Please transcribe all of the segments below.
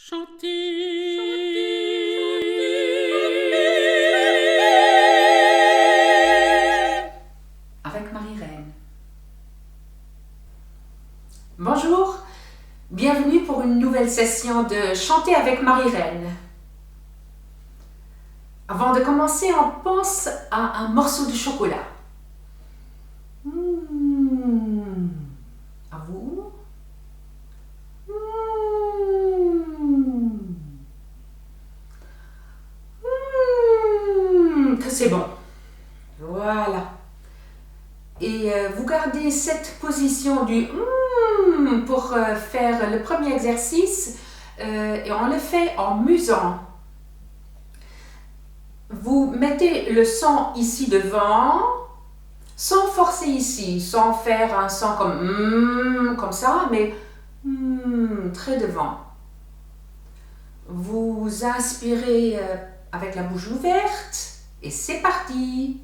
Avec Marie-Reine. Bonjour, bienvenue pour une nouvelle session de Chanter avec Marie-Reine. Avant de commencer, on pense à un morceau de chocolat. À vous. Que c'est bon. Voilà. Et vous gardez cette position du pour faire le premier exercice et on le fait en musant. Vous mettez le son ici devant, sans forcer ici, sans faire un son comme ça, mais très devant. Vous inspirez avec la bouche ouverte et c'est parti.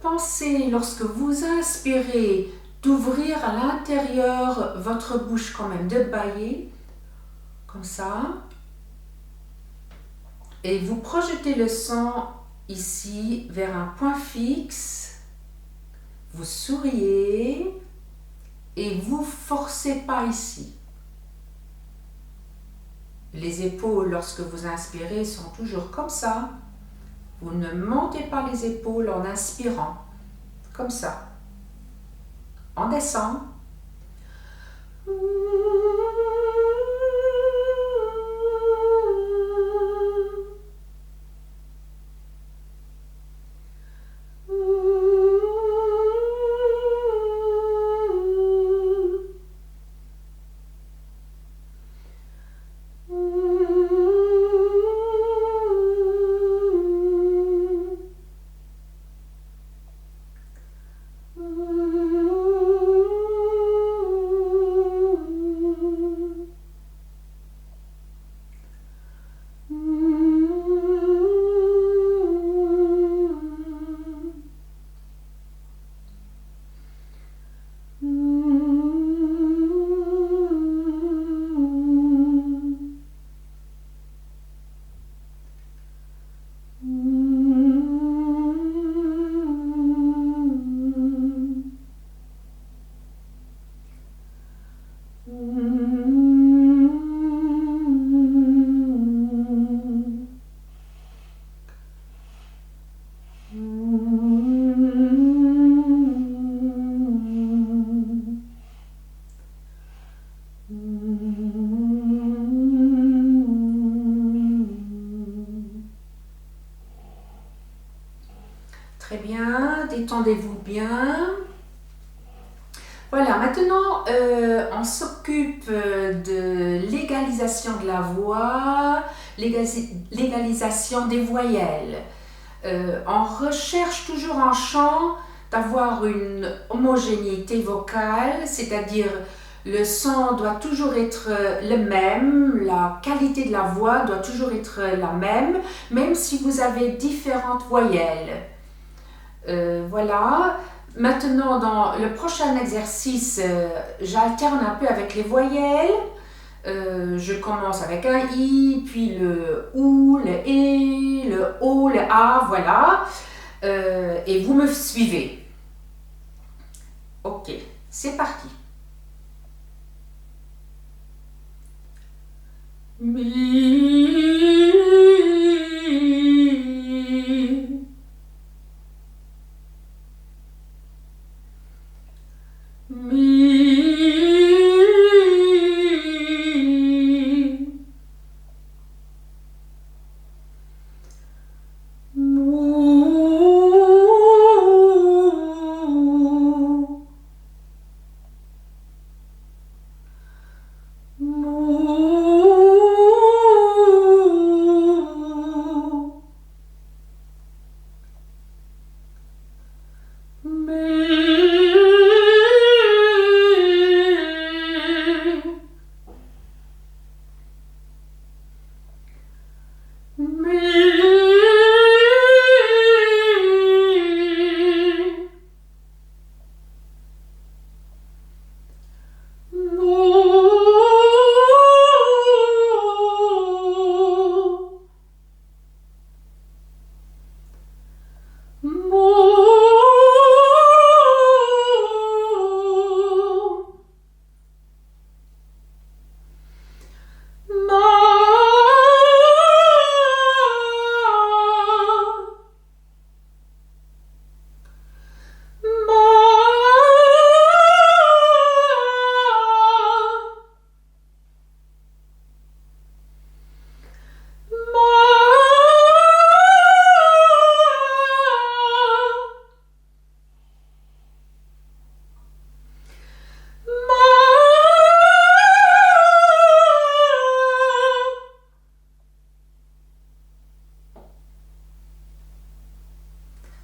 Pensez, lorsque vous inspirez, d'ouvrir à l'intérieur votre bouche quand même, de bâiller, comme ça. Et vous projetez le son ici vers un point fixe. Vous souriez et vous forcez pas ici. Les épaules, lorsque vous inspirez, sont toujours comme ça. Vous ne montez pas les épaules en inspirant, comme ça. On descend. Très bien, détendez-vous bien. Voilà, maintenant on s'occupe de l'égalisation de la voix, l'égalisation des voyelles. On recherche toujours en chant d'avoir une homogénéité vocale, c'est-à-dire Le son doit toujours être le même, la qualité de la voix doit toujours être la même si vous avez différentes voyelles. Voilà. Maintenant, dans le prochain exercice, j'alterne un peu avec les voyelles. Je commence avec un I, puis le OU, le E, le O, le A, voilà. Et vous me suivez. Ok, c'est parti. Mi.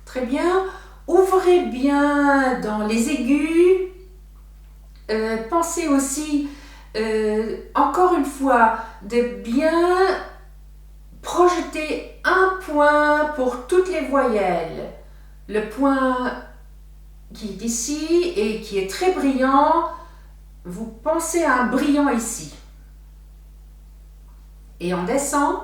Très bien. Ouvrez bien dans les aigus. Pensez aussi, encore une fois, de bien projeter un point pour toutes les voyelles. Le point qui est ici et qui est très brillant, vous pensez à un brillant ici. Et on descend.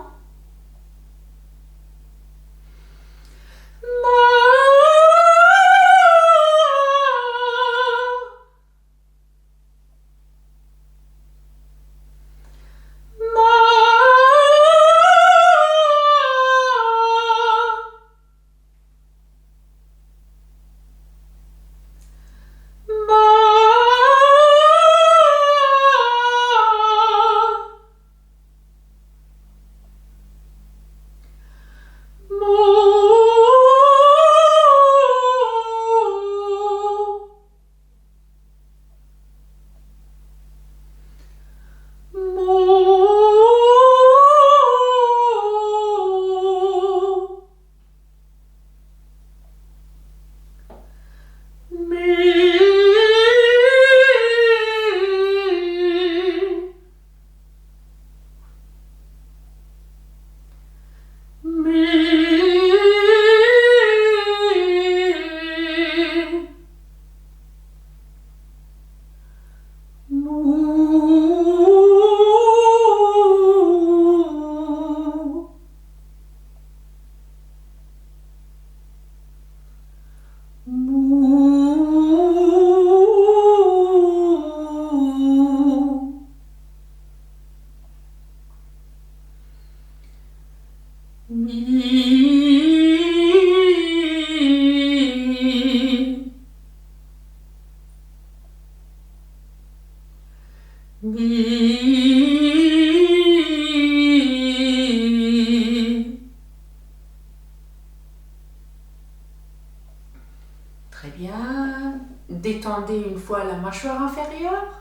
Très bien. Détendez une fois la mâchoire inférieure.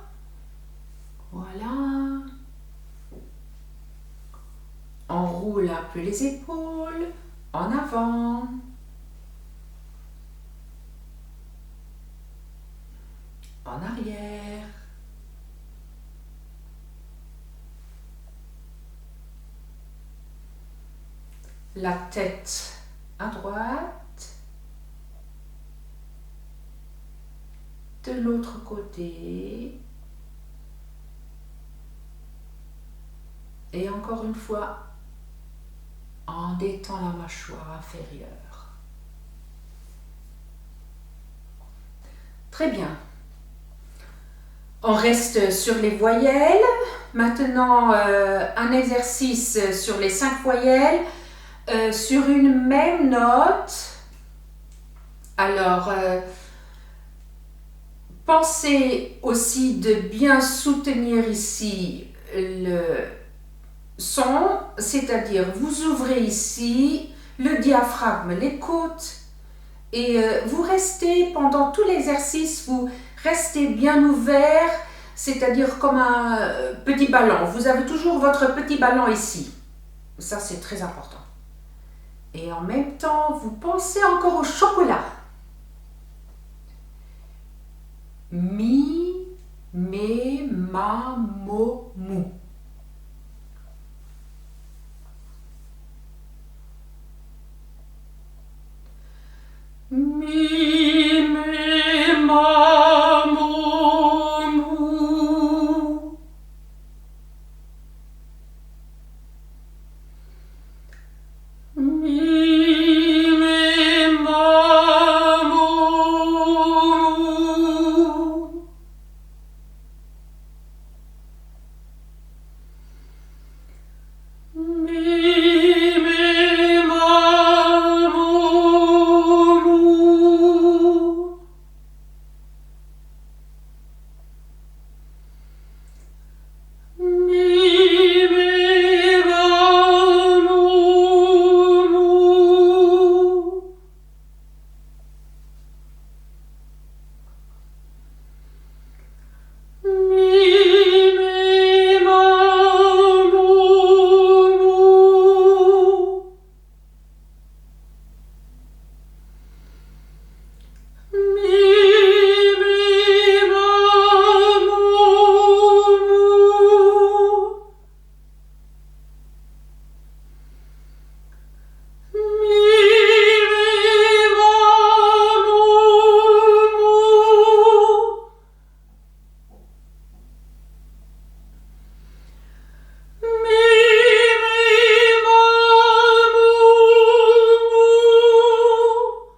Voilà. On roule un peu les épaules en avant. En arrière. la tête à droite, de l'autre côté, et encore une fois, en détend la mâchoire inférieure. Très bien. On reste sur les voyelles. Maintenant, un exercice sur les 5 voyelles, sur une même note. Alors, pensez aussi de bien soutenir ici le son, c'est-à-dire vous ouvrez ici le diaphragme, les côtes, et vous restez pendant tout l'exercice, vous restez bien ouvert, c'est-à-dire comme un petit ballon. Vous avez toujours votre petit ballon ici. Ça, c'est très important. Et en même temps, vous pensez encore au chocolat. Mi, mé, ma, mo, mou. Mi, mé, ma, mo, mou. Mi, mé, ma, mo, mou. Mi, mé, ma, mo, mou. Mi, mé, ma, mo, mou. Mi, mé, ma, mo, mou. Mi, mé, ma, mo, mou. Mi, mé, ma, mo, mou.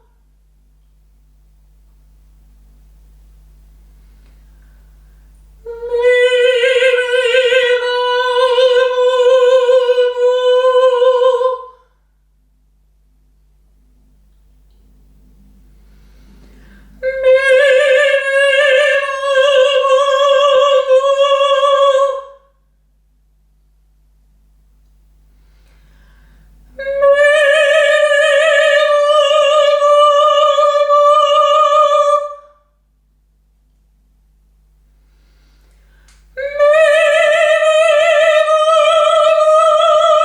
Mi, mé, ma, mo, mou.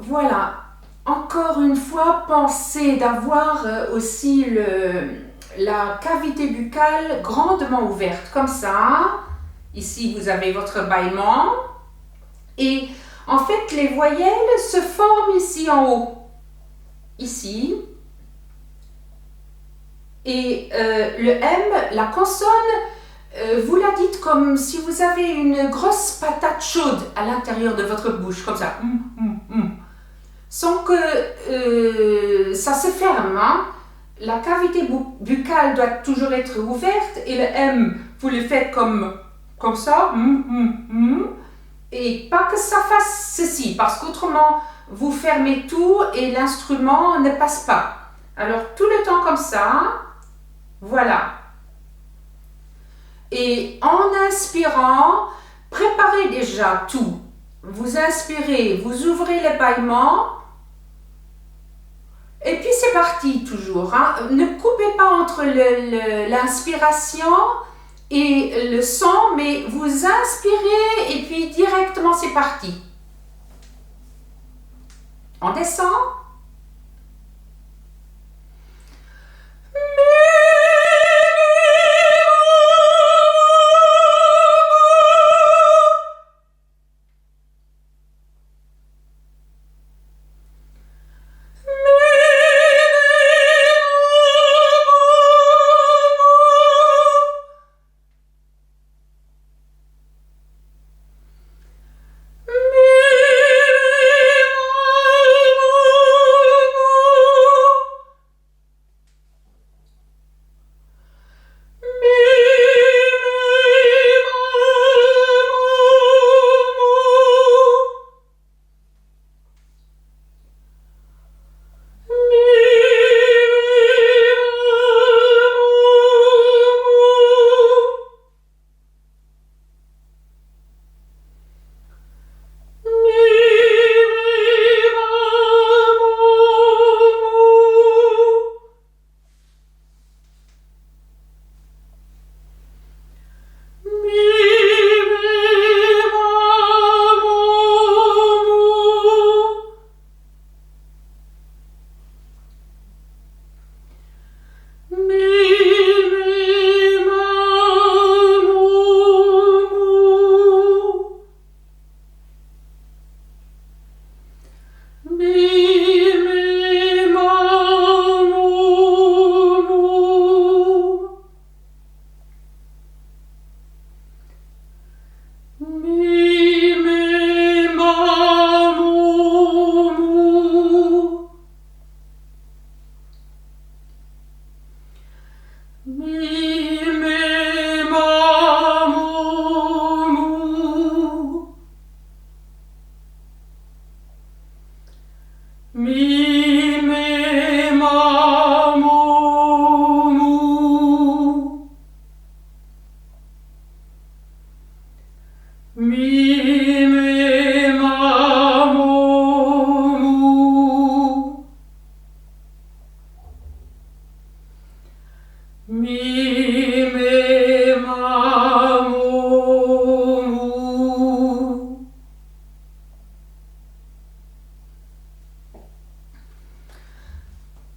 Voilà, encore une fois, pensez d'avoir aussi la cavité buccale grandement ouverte, comme ça. Ici, vous avez votre bâillement. Et en fait, les voyelles se forment ici en haut. Ici. Et le M, la consonne, vous la dites comme si vous avez une grosse patate chaude à l'intérieur de votre bouche, comme ça. Sans que ça se ferme. Hein. La cavité buccale doit toujours être ouverte et le M, vous le faites comme ça. Et pas que ça fasse ceci, parce qu'autrement, vous fermez tout et l'instrument ne passe pas. Alors, tout le temps comme ça. Voilà. Et en inspirant, préparez déjà tout. Vous inspirez, vous ouvrez les bâillements. Et puis c'est parti toujours. Hein. Ne coupez pas entre l'inspiration et le son, mais vous inspirez et puis directement c'est parti. On descend.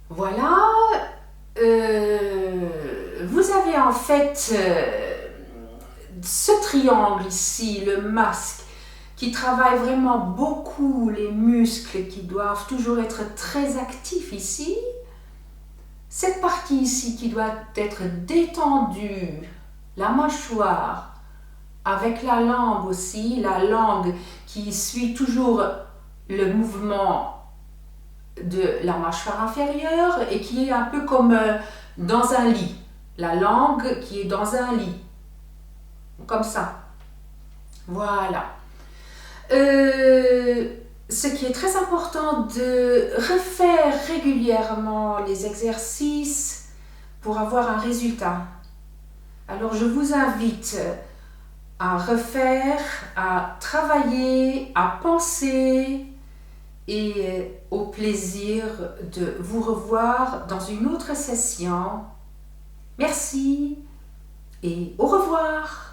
Voilà, vous avez en fait ce triangle ici, le masque, qui travaille vraiment beaucoup les muscles qui doivent toujours être très actifs ici. Cette partie ici qui doit être détendue, la mâchoire, avec la langue aussi, la langue qui suit toujours le mouvement de la mâchoire inférieure et qui est un peu comme dans un lit. La langue qui est dans un lit. Comme ça. Voilà. Ce qui est très important de refaire régulièrement les exercices pour avoir un résultat. Alors je vous invite à refaire, à travailler, à penser et au plaisir de vous revoir dans une autre session. Merci et au revoir.